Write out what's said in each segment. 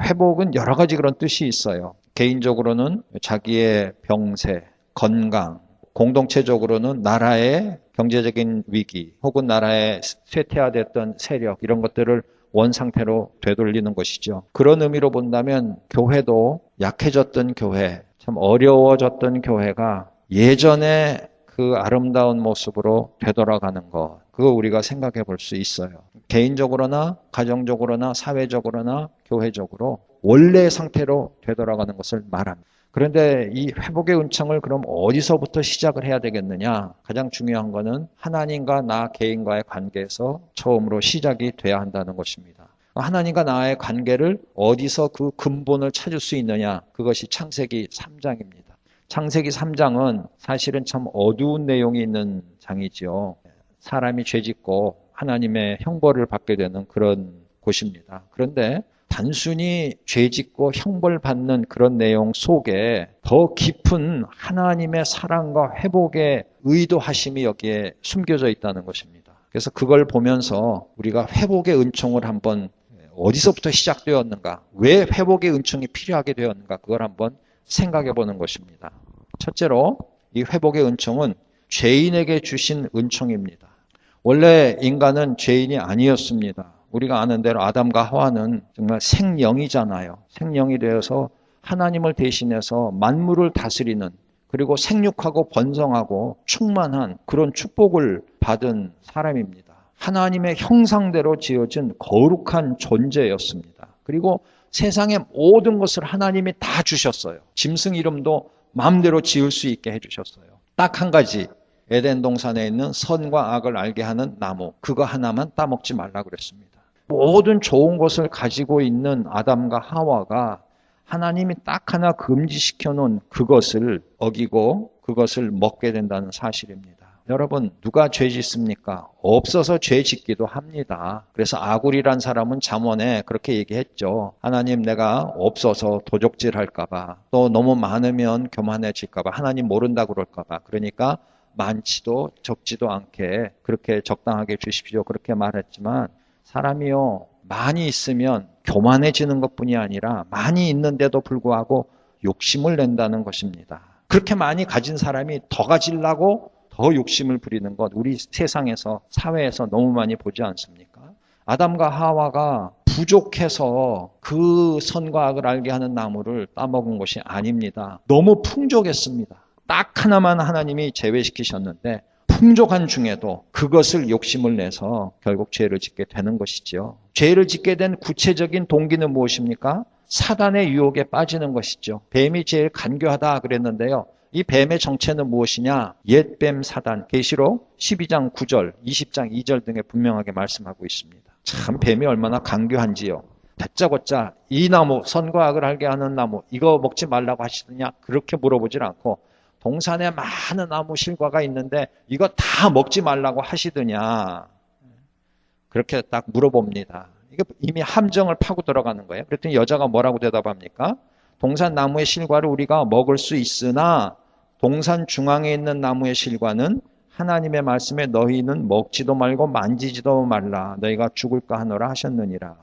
회복은 여러 가지 그런 뜻이 있어요. 개인적으로는 자기의 병세, 건강, 공동체적으로는 나라의 경제적인 위기 혹은 나라의 쇠퇴화됐던 세력 이런 것들을 원상태로 되돌리는 것이죠. 그런 의미로 본다면 교회도 약해졌던 교회, 참 어려워졌던 교회가 예전에 그 아름다운 모습으로 되돌아가는 것, 그거 우리가 생각해 볼 수 있어요. 개인적으로나 가정적으로나 사회적으로나 교회적으로 원래의 상태로 되돌아가는 것을 말합니다. 그런데 이 회복의 은총을 그럼 어디서부터 시작을 해야 되겠느냐? 가장 중요한 것은 하나님과 나 개인과의 관계에서 처음으로 시작이 돼야 한다는 것입니다. 하나님과 나의 관계를 어디서 그 근본을 찾을 수 있느냐? 그것이 창세기 3장입니다. 창세기 3장은 사실은 참 어두운 내용이 있는 장이지요. 사람이 죄짓고 하나님의 형벌을 받게 되는 그런 곳입니다. 그런데 단순히 죄짓고 형벌받는 그런 내용 속에 더 깊은 하나님의 사랑과 회복의 의도하심이 여기에 숨겨져 있다는 것입니다. 그래서 그걸 보면서 우리가 회복의 은총을 한번 어디서부터 시작되었는가, 왜 회복의 은총이 필요하게 되었는가, 그걸 한번 생각해 보는 것입니다. 첫째로 이 회복의 은총은 죄인에게 주신 은총입니다. 원래 인간은 죄인이 아니었습니다. 우리가 아는 대로 아담과 하와는 정말 생령이잖아요. 생령이 되어서 하나님을 대신해서 만물을 다스리는, 그리고 생육하고 번성하고 충만한 그런 축복을 받은 사람입니다. 하나님의 형상대로 지어진 거룩한 존재였습니다. 그리고 세상의 모든 것을 하나님이 다 주셨어요. 짐승 이름도 마음대로 지을 수 있게 해주셨어요. 딱 한 가지, 에덴 동산에 있는 선과 악을 알게 하는 나무, 그거 하나만 따먹지 말라고 그랬습니다. 모든 좋은 것을 가지고 있는 아담과 하와가 하나님이 딱 하나 금지시켜 놓은 그것을 어기고 그것을 먹게 된다는 사실입니다. 여러분, 누가 죄 짓습니까? 없어서 죄 짓기도 합니다. 그래서 아굴이란 사람은 잠언에 그렇게 얘기했죠. 하나님, 내가 없어서 도적질 할까봐, 또 너무 많으면 교만해질까봐, 하나님 모른다고 그럴까봐, 그러니까 많지도 적지도 않게 그렇게 적당하게 주십시오, 그렇게 말했지만, 사람이요, 많이 있으면 교만해지는 것뿐이 아니라 많이 있는데도 불구하고 욕심을 낸다는 것입니다. 그렇게 많이 가진 사람이 더 가지려고 더 욕심을 부리는 것, 우리 세상에서, 사회에서 너무 많이 보지 않습니까? 아담과 하와가 부족해서 그 선과 악을 알게 하는 나무를 따먹은 것이 아닙니다. 너무 풍족했습니다. 딱 하나만 하나님이 제외시키셨는데 풍족한 중에도 그것을 욕심을 내서 결국 죄를 짓게 되는 것이죠. 죄를 짓게 된 구체적인 동기는 무엇입니까? 사단의 유혹에 빠지는 것이죠. 뱀이 제일 간교하다 그랬는데요. 이 뱀의 정체는 무엇이냐? 옛뱀 사단, 계시록 12장 9절, 20장 2절 등에 분명하게 말씀하고 있습니다. 참 뱀이 얼마나 간교한지요. 다짜고짜 이 나무, 선과 악을 알게 하는 나무, 이거 먹지 말라고 하시느냐? 그렇게 물어보질 않고, 동산에 많은 나무 실과가 있는데 이거 다 먹지 말라고 하시더냐, 그렇게 딱 물어봅니다. 이게 이미 함정을 파고 들어가는 거예요. 그랬더니 여자가 뭐라고 대답합니까? 동산 나무의 실과를 우리가 먹을 수 있으나 동산 중앙에 있는 나무의 실과는 하나님의 말씀에 너희는 먹지도 말고 만지지도 말라, 너희가 죽을까 하노라 하셨느니라.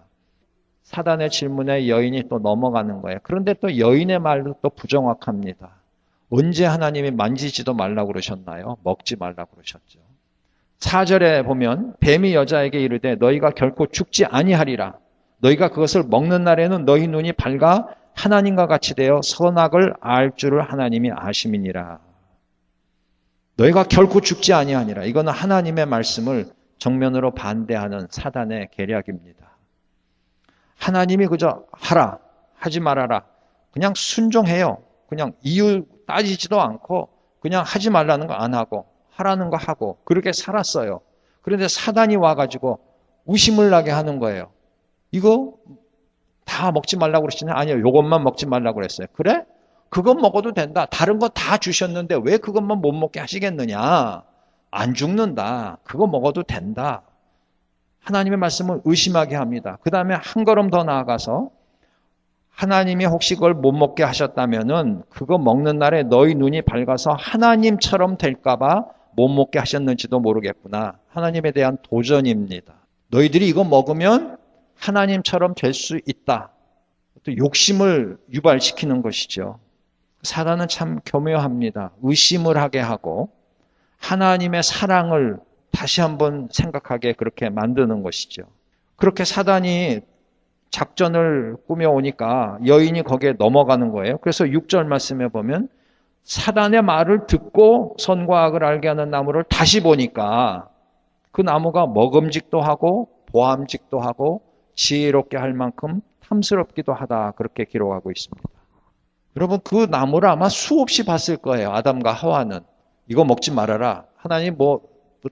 사단의 질문에 여인이 또 넘어가는 거예요. 그런데 또 여인의 말도 또 부정확합니다. 언제 하나님이 만지지도 말라고 그러셨나요? 먹지 말라고 그러셨죠. 4절에 보면 뱀이 여자에게 이르되 너희가 결코 죽지 아니하리라. 너희가 그것을 먹는 날에는 너희 눈이 밝아 하나님과 같이 되어 선악을 알 줄을 하나님이 아심이니라. 너희가 결코 죽지 아니하니라. 이거는 하나님의 말씀을 정면으로 반대하는 사단의 계략입니다. 하나님이 그저 하라, 하지 말아라, 그냥 순종해요. 그냥 이유 따지지도 않고 그냥 하지 말라는 거 안 하고 하라는 거 하고 그렇게 살았어요. 그런데 사단이 와가지고 의심을 나게 하는 거예요. 이거 다 먹지 말라고 그러시냐? 아니요, 이것만 먹지 말라고 그랬어요. 그래? 그것 먹어도 된다. 다른 거 다 주셨는데 왜 그것만 못 먹게 하시겠느냐? 안 죽는다. 그거 먹어도 된다. 하나님의 말씀을 의심하게 합니다. 그 다음에 한 걸음 더 나아가서 하나님이 혹시 그걸 못 먹게 하셨다면은 그거 먹는 날에 너희 눈이 밝아서 하나님처럼 될까봐 못 먹게 하셨는지도 모르겠구나. 하나님에 대한 도전입니다. 너희들이 이거 먹으면 하나님처럼 될 수 있다. 또 욕심을 유발시키는 것이죠. 사단은 참 교묘합니다. 의심을 하게 하고 하나님의 사랑을 다시 한번 생각하게 그렇게 만드는 것이죠. 그렇게 사단이 작전을 꾸며오니까 여인이 거기에 넘어가는 거예요. 그래서 6절 말씀에 보면 사단의 말을 듣고 선과 악을 알게 하는 나무를 다시 보니까 그 나무가 먹음직도 하고 보암직도 하고 지혜롭게 할 만큼 탐스럽기도 하다. 그렇게 기록하고 있습니다. 여러분 그 나무를 아마 수없이 봤을 거예요. 아담과 하와는. 이거 먹지 말아라. 하나님 뭐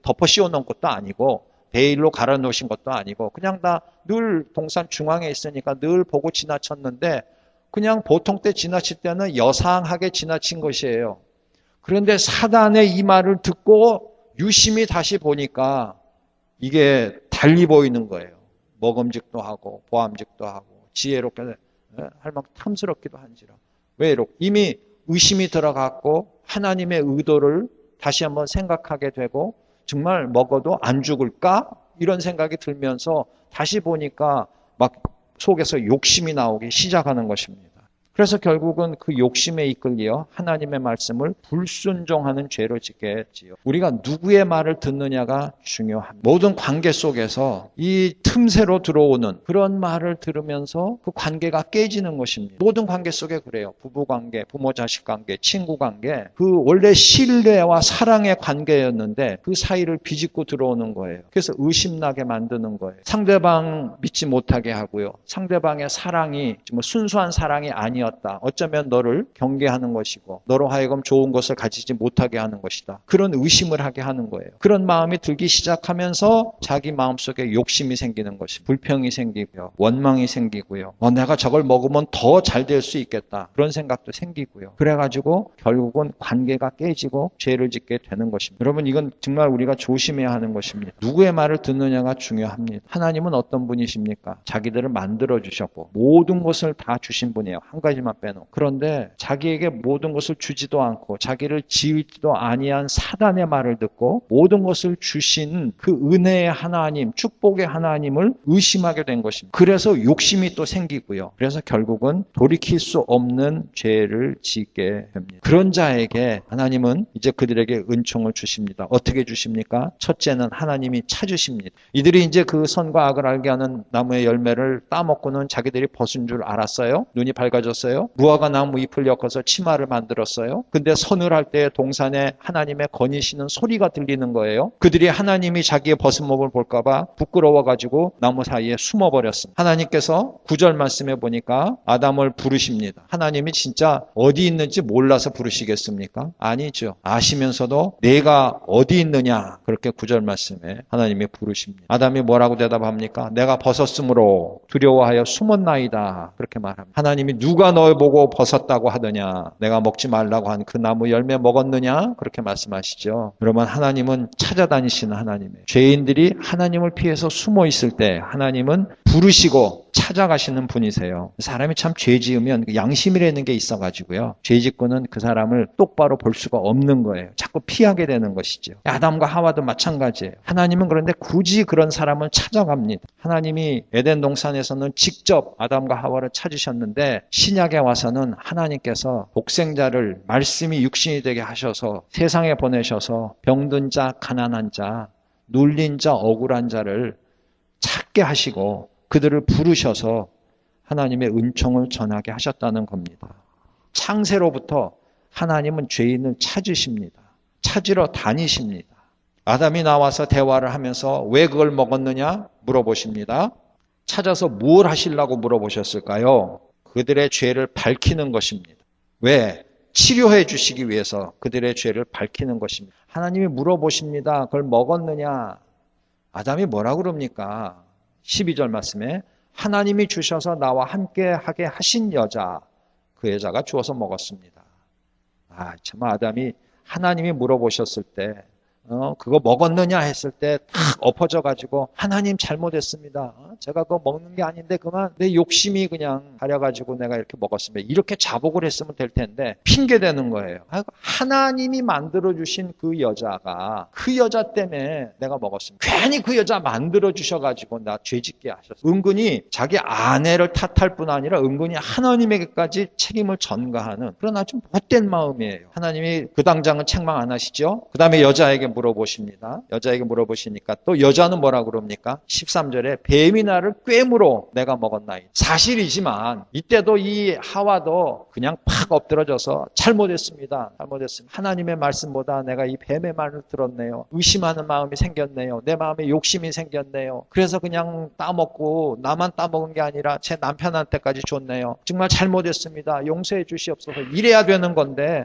덮어 씌워놓은 것도 아니고 베일로 갈아놓으신 것도 아니고 그냥 다 늘 동산 중앙에 있으니까 늘 보고 지나쳤는데 그냥 보통 때 지나칠 때는 여상하게 지나친 것이에요. 그런데 사단의 이 말을 듣고 유심히 다시 보니까 이게 달리 보이는 거예요. 먹음직도 하고 보암직도 하고 지혜롭게 할 만큼 탐스럽기도 한지라. 왜 이렇게? 이미 의심이 들어갔고 하나님의 의도를 다시 한번 생각하게 되고 정말 먹어도 안 죽을까? 이런 생각이 들면서 다시 보니까 막 속에서 욕심이 나오기 시작하는 것입니다. 그래서 결국은 그 욕심에 이끌려 하나님의 말씀을 불순종하는 죄를 짓게 했지요. 우리가 누구의 말을 듣느냐가 중요합니다. 모든 관계 속에서 이 틈새로 들어오는 그런 말을 들으면서 그 관계가 깨지는 것입니다. 모든 관계 속에 그래요. 부부관계, 부모자식 관계, 친구관계. 그 원래 신뢰와 사랑의 관계였는데 그 사이를 비집고 들어오는 거예요. 그래서 의심나게 만드는 거예요. 상대방 믿지 못하게 하고요. 상대방의 사랑이 정말 순수한 사랑이 아니었다. 어쩌면 너를 경계하는 것이고 너로 하여금 좋은 것을 가지지 못하게 하는 것이다. 그런 의심을 하게 하는 거예요. 그런 마음이 들기 시작하면서 자기 마음속에 욕심이 생기는 것입니다. 불평이 생기고요. 원망이 생기고요. 내가 저걸 먹으면 더 잘 될 수 있겠다. 그런 생각도 생기고요. 그래가지고 결국은 관계가 깨지고 죄를 짓게 되는 것입니다. 여러분 이건 정말 우리가 조심해야 하는 것입니다. 누구의 말을 듣느냐가 중요합니다. 하나님은 어떤 분이십니까? 자기들을 만들어주셨고 모든 것을 다 주신 분이에요. 한 가지만 빼놓고. 그런데 자기에게 모든 것을 주지도 않고 자기를 지으지도 아니한 사단의 말을 듣고 모든 것을 주신 그 은혜의 하나님, 축복의 하나님을 의심하게 된 것입니다. 그래서 욕심이 또 생기고요. 그래서 결국은 돌이킬 수 없는 죄를 짓게 됩니다. 그런 자에게 하나님은 이제 그들에게 은총을 주십니다. 어떻게 주십니까? 첫째는 하나님이 찾으십니다. 이들이 이제 그 선과 악을 알게 하는 나무의 열매를 따먹고는 자기들이 벗은 줄 알았어요. 눈이 밝아졌어요. 무화과 나무 잎을 엮어서 치마를 만들었어요. 근데 선을 할 때 동산에 하나님의 거니시는 소리가 들리는 거예요. 그들이 하나님이 자기의 벗은 몸을 볼까봐 부끄러워가지고 나무 사이에 숨어버렸습니다. 하나님께서 9절 말씀해 보니까 아담을 부르십니다. 하나님이 진짜 어디 있는지 몰라서 부르시겠습니까? 아니죠. 아시면서도 내가 어디 있느냐 그렇게 9절 말씀에 하나님이 부르십니다. 아담이 뭐라고 대답합니까? 내가 벗었으므로 두려워하여 숨었나이다 그렇게 말합니다. 하나님이 누가 널 보고 벗었다고 하더냐? 내가 먹지 말라고 한 그 나무 열매 먹었느냐? 그렇게 말씀하시죠. 여러분 하나님은 찾아다니시는 하나님이에요. 죄인들이 하나님을 피해서 숨어 있을 때 하나님은 부르시고 찾아가시는 분이세요. 사람이 참 죄 지으면 양심이라는 게 있어가지고요. 죄 짓고는 그 사람을 똑바로 볼 수가 없는 거예요. 자꾸 피하게 되는 것이죠. 아담과 하와도 마찬가지예요. 하나님은 그런데 굳이 그런 사람을 찾아갑니다. 하나님이 에덴 동산에서는 직접 아담과 하와를 찾으셨는데 신약에 와서는 하나님께서 독생자를 말씀이 육신이 되게 하셔서 세상에 보내셔서 병든 자, 가난한 자, 눌린 자, 억울한 자를 찾게 하시고 그들을 부르셔서 하나님의 은총을 전하게 하셨다는 겁니다. 창세로부터 하나님은 죄인을 찾으십니다. 찾으러 다니십니다. 아담이 나와서 대화를 하면서 왜 그걸 먹었느냐 물어보십니다. 찾아서 뭘 하시려고 물어보셨을까요? 그들의 죄를 밝히는 것입니다. 왜? 치료해 주시기 위해서 그들의 죄를 밝히는 것입니다. 하나님이 물어보십니다. 그걸 먹었느냐? 아담이 뭐라 그럽니까? 12절 말씀에 하나님이 주셔서 나와 함께 하게 하신 여자, 그 여자가 주어서 먹었습니다. 참 아담이 하나님이 물어보셨을 때 그거 먹었느냐 했을 때 탁 엎어져가지고 하나님 잘못했습니다. 제가 그거 먹는 게 아닌데 그만 내 욕심이 그냥 가려가지고 내가 이렇게 먹었습니다. 이렇게 자복을 했으면 될 텐데 핑계대는 거예요. 하나님이 만들어주신 그 여자가 그 여자 때문에 내가 먹었습니다. 괜히 그 여자 만들어주셔가지고 나 죄짓게 하셨어요. 은근히 자기 아내를 탓할 뿐 아니라 은근히 하나님에게까지 책임을 전가하는 그런 아주 못된 마음이에요. 하나님이 그 당장은 책망 안 하시죠? 그 다음에 여자에게 물어보십니다. 여자에게 물어보시니까 또 여자는 뭐라 그럽니까? 13절에 뱀이 나를 꿰물어 내가 먹었나이다. 사실이지만 이때도 이 하와도 그냥 팍 엎드러져서 잘못했습니다. 하나님의 말씀보다 내가 이 뱀의 말을 들었네요. 의심하는 마음이 생겼네요. 내 마음에 욕심이 생겼네요. 그래서 그냥 따먹고 나만 따먹은 게 아니라 제 남편한테까지 줬네요. 정말 잘못했습니다. 용서해 주시옵소서. 이래야 되는 건데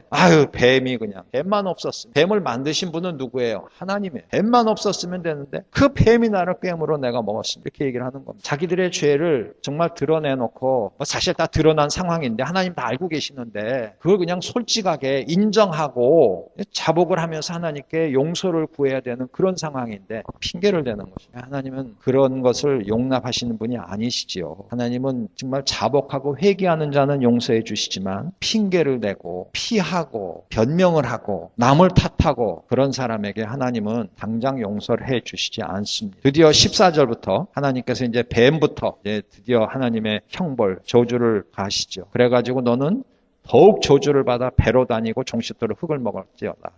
뱀만 없었으면. 뱀을 만드신 분은 누구예요? 하나님이에요. 뱀만 없었으면 되는데 그 뱀이 나를 꿰물어 내가 먹었습니다. 이렇게 얘기를 하는 겁니다. 자기들의 죄를 정말 드러내놓고 사실 다 드러난 상황인데 하나님 다 알고 계시는데 그걸 그냥 솔직하게 인정하고 자복을 하면서 하나님께 용서를 구해야 되는 그런 상황인데 핑계를 대는 것입니다. 하나님은 그런 것을 용납하시는 분이 아니시지요. 하나님은 정말 자복하고 회개하는 자는 용서해 주시지만 핑계를 대고 피하고 변명을 하고 남을 탓하고 그런 사람에게 하나님은 당장 용서를 해 주시지 않습니다. 드디어 14절부터 하나님께서 이제 뱀부터 드디어 하나님의 형벌, 저주를 가하시죠. 그래가지고 너는 더욱 저주를 받아 배로 다니고 종싯돌로 흙을 먹을지어다.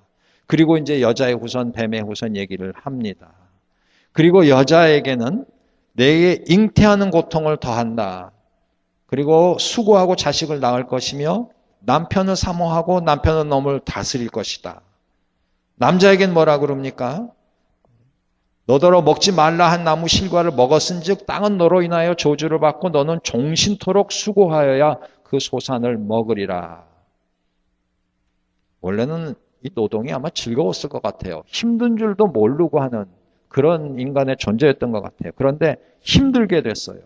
그리고 이제 여자의 후손, 뱀의 후손 얘기를 합니다. 그리고 여자에게는 내게 잉태하는 고통을 더한다. 그리고 수고하고 자식을 낳을 것이며 남편을 사모하고 남편은 놈을 다스릴 것이다. 남자에겐 뭐라 그럽니까? 너더러 먹지 말라 한 나무 실과를 먹었은즉 땅은 너로 인하여 저주를 받고 너는 종신토록 수고하여야 그 소산을 먹으리라. 원래는 이 노동이 아마 즐거웠을 것 같아요. 힘든 줄도 모르고 하는 그런 인간의 존재였던 것 같아요. 그런데 힘들게 됐어요.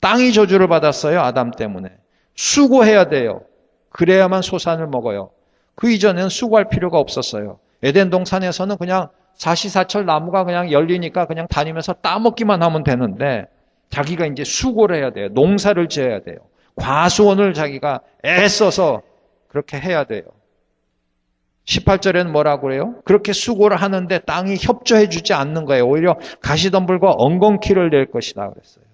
땅이 저주를 받았어요. 아담 때문에. 수고해야 돼요. 그래야만 소산을 먹어요. 그 이전에는 수고할 필요가 없었어요. 에덴 동산에서는 그냥 사시사철 나무가 그냥 열리니까 그냥 다니면서 따먹기만 하면 되는데 자기가 이제 수고를 해야 돼요. 농사를 지어야 돼요. 과수원을 자기가 애써서 그렇게 해야 돼요. 18절에는 뭐라고 그래요? 그렇게 수고를 하는데 땅이 협조해 주지 않는 거예요. 오히려 가시덤불과 엉겅퀴를 낼 것이다 그랬어요.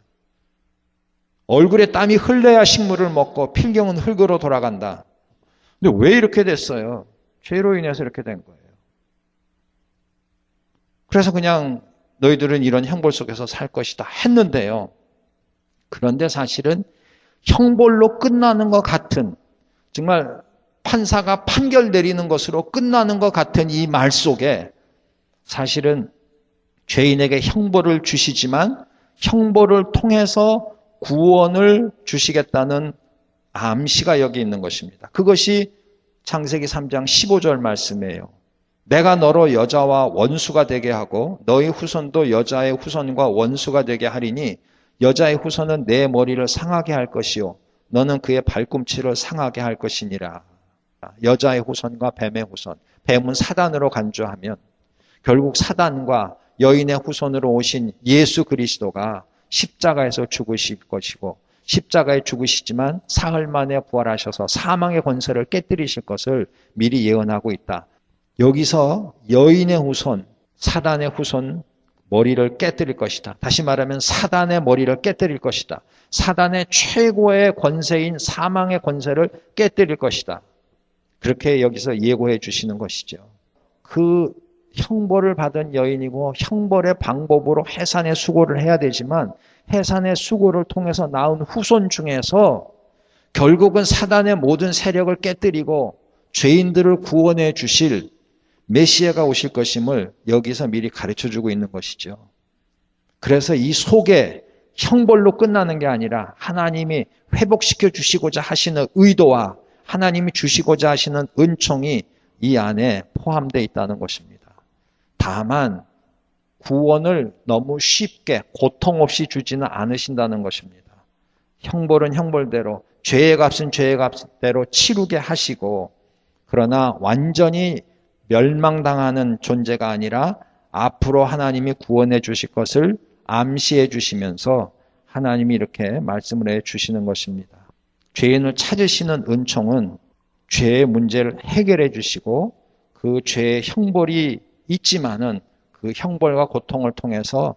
얼굴에 땀이 흘러야 식물을 먹고 필경은 흙으로 돌아간다. 근데 왜 이렇게 됐어요? 죄로 인해서 이렇게 된 거예요. 그래서 그냥 너희들은 이런 형벌 속에서 살 것이다 했는데요. 그런데 사실은 형벌로 끝나는 것 같은, 정말 판사가 판결 내리는 것으로 끝나는 것 같은 이 말 속에 사실은 죄인에게 형벌을 주시지만 형벌을 통해서 구원을 주시겠다는 암시가 여기 있는 것입니다. 그것이 창세기 3장 15절 말씀이에요. 내가 너로 여자와 원수가 되게 하고 너희 후손도 여자의 후손과 원수가 되게 하리니 여자의 후손은 내 머리를 상하게 할 것이요 너는 그의 발꿈치를 상하게 할 것이니라. 여자의 후손과 뱀의 후손. 뱀은 사단으로 간주하면 결국 사단과 여인의 후손으로 오신 예수 그리스도가 십자가에서 죽으실 것이고 십자가에 죽으시지만 사흘 만에 부활하셔서 사망의 권세를 깨뜨리실 것을 미리 예언하고 있다. 여기서 여인의 후손, 사단의 후손 머리를 깨뜨릴 것이다. 다시 말하면 사단의 머리를 깨뜨릴 것이다. 사단의 최고의 권세인 사망의 권세를 깨뜨릴 것이다. 그렇게 여기서 예고해 주시는 것이죠. 그 형벌을 받은 여인이고 형벌의 방법으로 해산의 수고를 해야 되지만 해산의 수고를 통해서 낳은 후손 중에서 결국은 사단의 모든 세력을 깨뜨리고 죄인들을 구원해 주실 메시아가 오실 것임을 여기서 미리 가르쳐주고 있는 것이죠. 그래서 이 속에 형벌로 끝나는 게 아니라 하나님이 회복시켜 주시고자 하시는 의도와 하나님이 주시고자 하시는 은총이 이 안에 포함되어 있다는 것입니다. 다만 구원을 너무 쉽게 고통 없이 주지는 않으신다는 것입니다. 형벌은 형벌대로, 죄의 값은 죄의 값대로 치르게 하시고 그러나 완전히 멸망당하는 존재가 아니라 앞으로 하나님이 구원해 주실 것을 암시해 주시면서 하나님이 이렇게 말씀을 해 주시는 것입니다. 죄인을 찾으시는 은총은 죄의 문제를 해결해 주시고 그 죄의 형벌이 있지만은 그 형벌과 고통을 통해서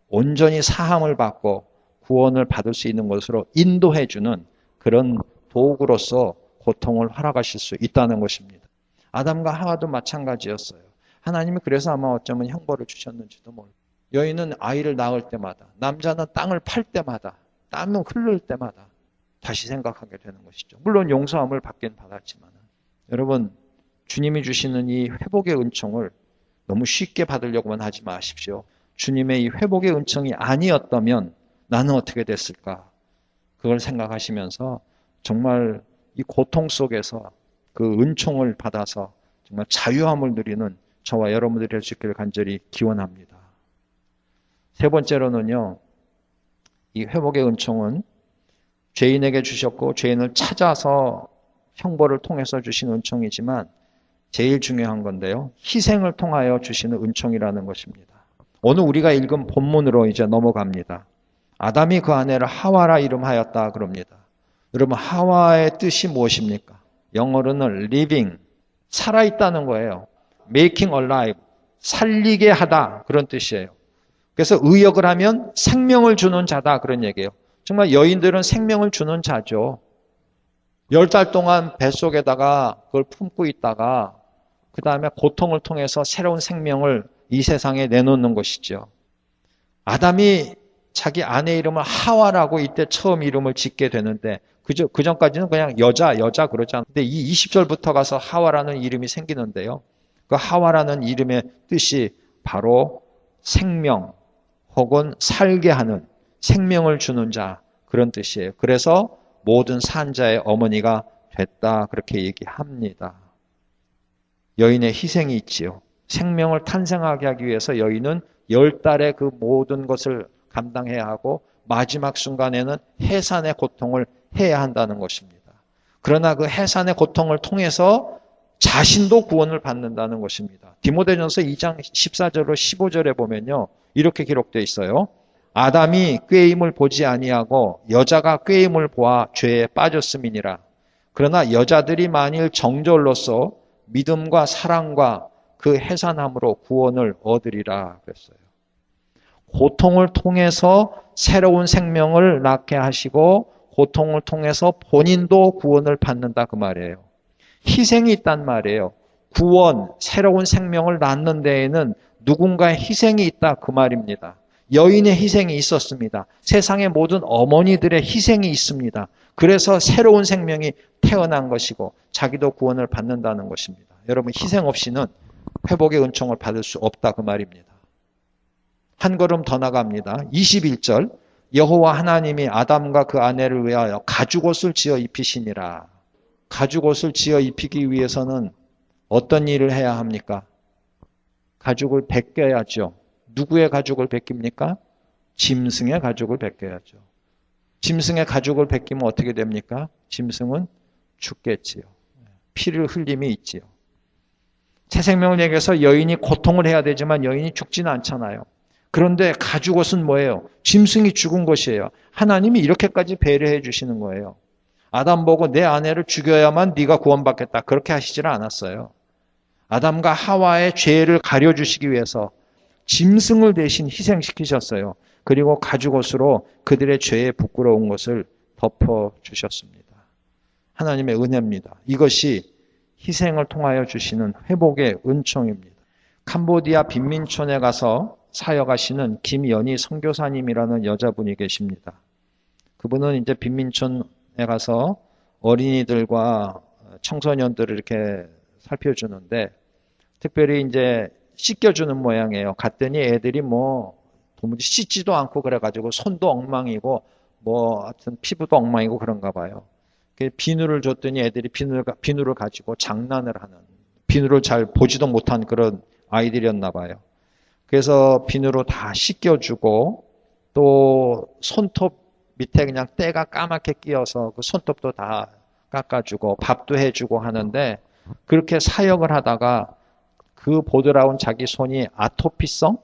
온전히 사함을 받고 구원을 받을 수 있는 것으로 인도해 주는 그런 도구로서 고통을 허락하실 수 있다는 것입니다. 아담과 하와도 마찬가지였어요. 하나님이 그래서 아마 어쩌면 형벌을 주셨는지도 모르겠어요. 여인은 아이를 낳을 때마다, 남자는 땅을 팔 때마다, 땀을 흘릴 때마다 다시 생각하게 되는 것이죠. 물론 용서함을 받긴 받았지만 여러분, 주님이 주시는 이 회복의 은총을 너무 쉽게 받으려고만 하지 마십시오. 주님의 이 회복의 은총이 아니었다면 나는 어떻게 됐을까? 그걸 생각하시면서 정말 이 고통 속에서 그 은총을 받아서 정말 자유함을 누리는 저와 여러분들이 될 수 있기를 간절히 기원합니다. 세 번째로는요, 이 회복의 은총은 죄인에게 주셨고 죄인을 찾아서 형벌을 통해서 주신 은총이지만 제일 중요한 건데요, 희생을 통하여 주시는 은총이라는 것입니다. 오늘 우리가 읽은 본문으로 이제 넘어갑니다. 아담이 그 아내를 하와라 이름하였다 그럽니다. 여러분, 하와의 뜻이 무엇입니까? 영어로는 living, 살아있다는 거예요. making alive, 살리게 하다 그런 뜻이에요. 그래서 의역을 하면 생명을 주는 자다 그런 얘기예요. 정말 여인들은 생명을 주는 자죠. 10달 동안 뱃속에다가 그걸 품고 있다가 그 다음에 고통을 통해서 새로운 생명을 이 세상에 내놓는 것이죠. 아담이 자기 아내 이름을 하와라고 이때 처음 이름을 짓게 되는데 그 전까지는 그냥 여자 그러지 않는데 이 20절부터 가서 하와라는 이름이 생기는데요. 그 하와라는 이름의 뜻이 바로 생명 혹은 살게 하는, 생명을 주는 자 그런 뜻이에요. 그래서 모든 산자의 어머니가 됐다 그렇게 얘기합니다. 여인의 희생이 있지요. 생명을 탄생하게 하기 위해서 여인은 10달의 그 모든 것을 감당해야 하고 마지막 순간에는 해산의 고통을 해야 한다는 것입니다. 그러나 그 해산의 고통을 통해서 자신도 구원을 받는다는 것입니다. 디모데전서 2장 14절로 15절에 보면요, 이렇게 기록되어 있어요. 아담이 꾀임을 보지 아니하고 여자가 꾀임을 보아 죄에 빠졌음이니라. 그러나 여자들이 만일 정절로서 믿음과 사랑과 그 해산함으로 구원을 얻으리라 그랬어요. 고통을 통해서 새로운 생명을 낳게 하시고 고통을 통해서 본인도 구원을 받는다 그 말이에요. 희생이 있단 말이에요. 구원, 새로운 생명을 낳는 데에는 누군가의 희생이 있다 그 말입니다. 여인의 희생이 있었습니다. 세상의 모든 어머니들의 희생이 있습니다. 그래서 새로운 생명이 태어난 것이고 자기도 구원을 받는다는 것입니다. 여러분, 희생 없이는 회복의 은총을 받을 수 없다 그 말입니다. 한 걸음 더 나갑니다. 21절, 여호와 하나님이 아담과 그 아내를 위하여 가죽옷을 지어 입히시니라. 가죽옷을 지어 입히기 위해서는 어떤 일을 해야 합니까? 가죽을 벗겨야죠. 누구의 가죽을 벗깁니까? 짐승의 가죽을 벗겨야죠. 짐승의 가죽을 벗기면 어떻게 됩니까? 짐승은 죽겠지요. 피를 흘림이 있지요. 새 생명을 얘기해서 여인이 고통을 해야 되지만 여인이 죽지는 않잖아요. 그런데 가죽옷은 뭐예요? 짐승이 죽은 것이에요. 하나님이 이렇게까지 배려해 주시는 거예요. 아담 보고 내 아내를 죽여야만 네가 구원받겠다 그렇게 하시지는 않았어요. 아담과 하와의 죄를 가려주시기 위해서 짐승을 대신 희생시키셨어요. 그리고 가죽옷으로 그들의 죄에 부끄러운 것을 덮어주셨습니다. 하나님의 은혜입니다. 이것이 희생을 통하여 주시는 회복의 은총입니다. 캄보디아 빈민촌에 가서 사역하시는 김연희 선교사님이라는 여자분이 계십니다. 그분은 이제 빈민촌에 가서 어린이들과 청소년들을 이렇게 살펴주는데 특별히 이제 씻겨주는 모양이에요. 갔더니 애들이 도무지 씻지도 않고 그래가지고 손도 엉망이고 하여튼 피부도 엉망이고 그런가 봐요. 비누를 줬더니 애들이 비누를 가지고 장난을 하는, 비누를 잘 보지도 못한 그런 아이들이었나 봐요. 그래서 비누로 다 씻겨주고 또 손톱 밑에 그냥 때가 까맣게 끼어서 그 손톱도 다 깎아주고 밥도 해주고 하는데 그렇게 사역을 하다가 그 보드라운 자기 손이 아토피성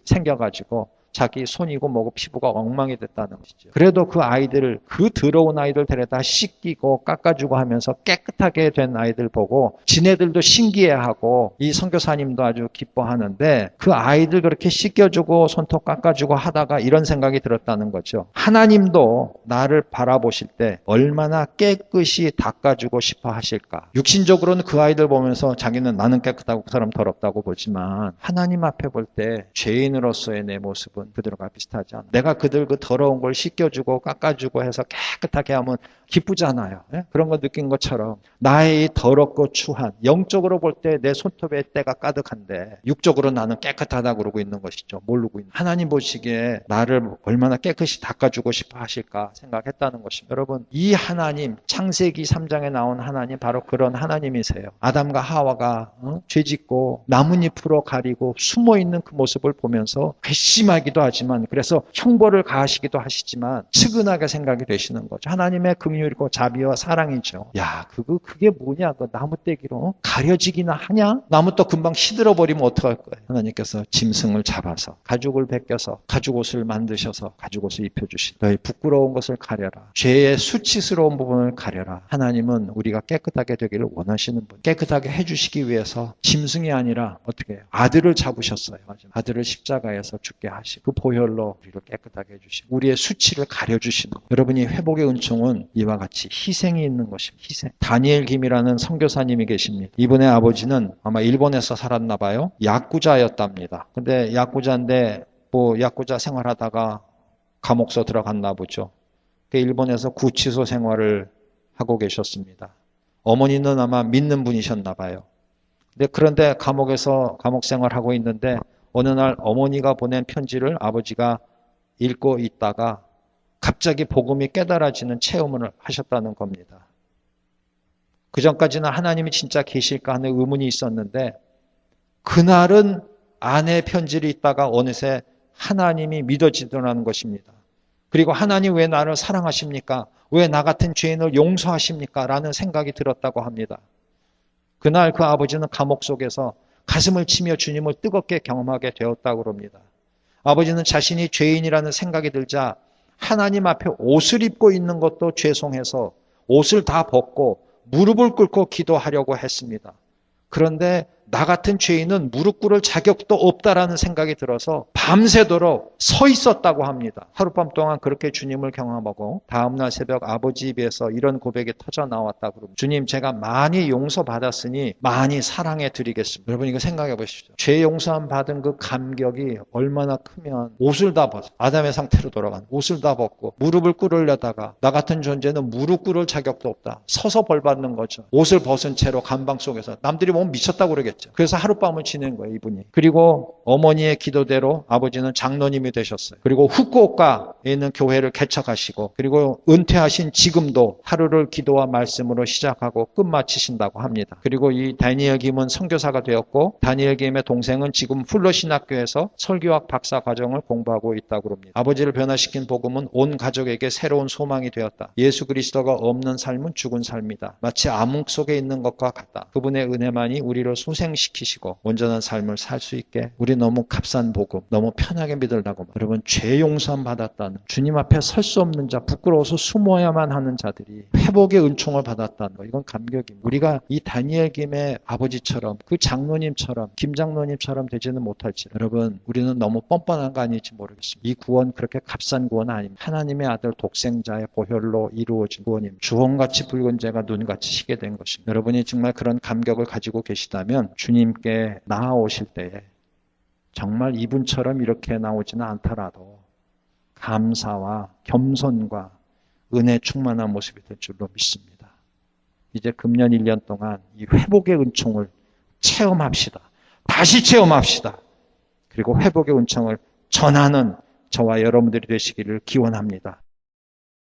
생겨가지고 자기 손이고 뭐고 피부가 엉망이 됐다는 것이죠. 그래도 그 아이들을, 그 더러운 아이들 데려다 씻기고 깎아주고 하면서 깨끗하게 된 아이들 보고 지네들도 신기해하고 이 선교사님도 아주 기뻐하는데, 그 아이들 그렇게 씻겨주고 손톱 깎아주고 하다가 이런 생각이 들었다는 거죠. 하나님도 나를 바라보실 때 얼마나 깨끗이 닦아주고 싶어 하실까. 육신적으로는 그 아이들 보면서 자기는 나는 깨끗하고 그 사람 더럽다고 보지만, 하나님 앞에 볼 때 죄인으로서의 내 모습은 그들과 비슷하지 않아. 내가 그들 그 더러운 걸 씻겨주고 깎아주고 해서 깨끗하게 하면 기쁘잖아요. 예? 그런 거 느낀 것처럼 나의 이 더럽고 추한, 영적으로 볼 때 내 손톱에 때가 가득한데 육적으로 나는 깨끗하다고 그러고 있는 것이죠. 모르고 있는. 하나님 보시기에 나를 얼마나 깨끗이 닦아주고 싶어 하실까 생각했다는 것입니다. 여러분, 이 하나님, 창세기 3장에 나온 하나님, 바로 그런 하나님이세요. 아담과 하와가 죄짓고 나뭇잎으로 가리고 숨어있는 그 모습을 보면서 괘씸하기도 하지만, 그래서 형벌을 가하시기도 하시지만 측은하게 생각이 되시는 거죠. 하나님의 긍휼이고 자비와 사랑이죠. 야, 그게 뭐냐? 그 나무떼기로 가려지기나 하냐? 나무 또 금방 시들어버리면 어떡할 거예요? 하나님께서 짐승을 잡아서 가죽을 벗겨서 가죽옷을 만드셔서 가죽옷을 입혀주신, 너희 부끄러운 것을 가려라. 죄의 수치스러운 부분을 가려라. 하나님은 우리가 깨끗하게 되기를 원하시는 분. 깨끗하게 해주시기 위해서 짐승이 아니라 어떻게 해요? 아들을 잡으셨어요. 아들을 십자가에서 죽게 하시고 그 보혈로 우리를 깨끗하게 해주시고 우리의 수치를 가려주시는 것. 여러분이 회복의 은총은 이와 같이 희생이 있는 것입니다. 희생. 다니엘 김이라는 선교사님이 계십니다. 이분의 아버지는 아마 일본에서 살았나 봐요. 야쿠자였답니다. 근데 야쿠자인데 야쿠자 생활하다가 감옥서 들어갔나 보죠. 일본에서 구치소 생활을 하고 계셨습니다. 어머니는 아마 믿는 분이셨나 봐요. 그런데 감옥에서 감옥 생활하고 있는데 어느 날 어머니가 보낸 편지를 아버지가 읽고 있다가 갑자기 복음이 깨달아지는 체험을 하셨다는 겁니다. 그 전까지는 하나님이 진짜 계실까 하는 의문이 있었는데, 그날은 아내의 편지를 읽다가 어느새 하나님이 믿어지더라는 것입니다. 그리고 하나님 왜 나를 사랑하십니까? 왜 나 같은 죄인을 용서하십니까? 라는 생각이 들었다고 합니다. 그날 그 아버지는 감옥 속에서 가슴을 치며 주님을 뜨겁게 경험하게 되었다고 합니다. 아버지는 자신이 죄인이라는 생각이 들자 하나님 앞에 옷을 입고 있는 것도 죄송해서 옷을 다 벗고 무릎을 꿇고 기도하려고 했습니다. 그런데 나 같은 죄인은 무릎 꿇을 자격도 없다라는 생각이 들어서 밤새도록 서 있었다고 합니다. 하룻밤 동안 그렇게 주님을 경험하고 다음날 새벽 아버지 입에서 이런 고백이 터져 나왔다고 합니다. 주님, 제가 많이 용서받았으니 많이 사랑해 드리겠습니다. 여러분 이거 생각해 보십시오. 죄 용서함 받은 그 감격이 얼마나 크면 옷을 다 벗어, 아담의 상태로 돌아간 옷을 다 벗고 무릎을 꿇으려다가 나 같은 존재는 무릎 꿇을 자격도 없다. 서서 벌 받는 거죠. 옷을 벗은 채로 감방 속에서 남들이 보면 미쳤다고 그러겠죠. 그래서 하룻밤을 지낸 거예요, 이분이. 그리고 어머니의 기도대로 아버지는 장로님이 되셨어요. 그리고 후쿠오카에 있는 교회를 개척하시고, 그리고 은퇴하신 지금도 하루를 기도와 말씀으로 시작하고 끝마치신다고 합니다. 그리고 이 다니엘 김은 선교사가 되었고, 다니엘 김의 동생은 지금 풀러 신학교에서 설교학 박사 과정을 공부하고 있다고 합니다. 아버지를 변화시킨 복음은 온 가족에게 새로운 소망이 되었다. 예수 그리스도가 없는 삶은 죽은 삶이다. 마치 암흑 속에 있는 것과 같다. 그분의 은혜만이 우리를 소생시키시고 온전한 삶을 살 수 있게. 우리 너무 값싼 복음, 너무 편하게 믿으려고. 여러분, 죄 용서함 받았다는, 주님 앞에 설 수 없는 자, 부끄러워서 숨어야만 하는 자들이 회복의 은총을 받았다는 거, 이건 감격입니다. 우리가 이 다니엘 김의 아버지처럼, 그 장로님처럼, 김 장로님처럼 되지는 못할지, 여러분 우리는 너무 뻔뻔한 거 아닐지 모르겠습니다. 이 구원 그렇게 값싼 구원 아닙니다. 하나님의 아들 독생자의 보혈로 이루어진 구원입니다. 주홍같이 붉은 죄가 눈같이 희게 된 것입니다. 여러분이 정말 그런 감격을 가지고 계시다면 주님께 나아오실 때에 정말 이분처럼 이렇게 나오지는 않더라도 감사와 겸손과 은혜 충만한 모습이 될 줄로 믿습니다. 이제 금년 1년 동안 이 회복의 은총을 체험합시다. 다시 체험합시다. 그리고 회복의 은총을 전하는 저와 여러분들이 되시기를 기원합니다.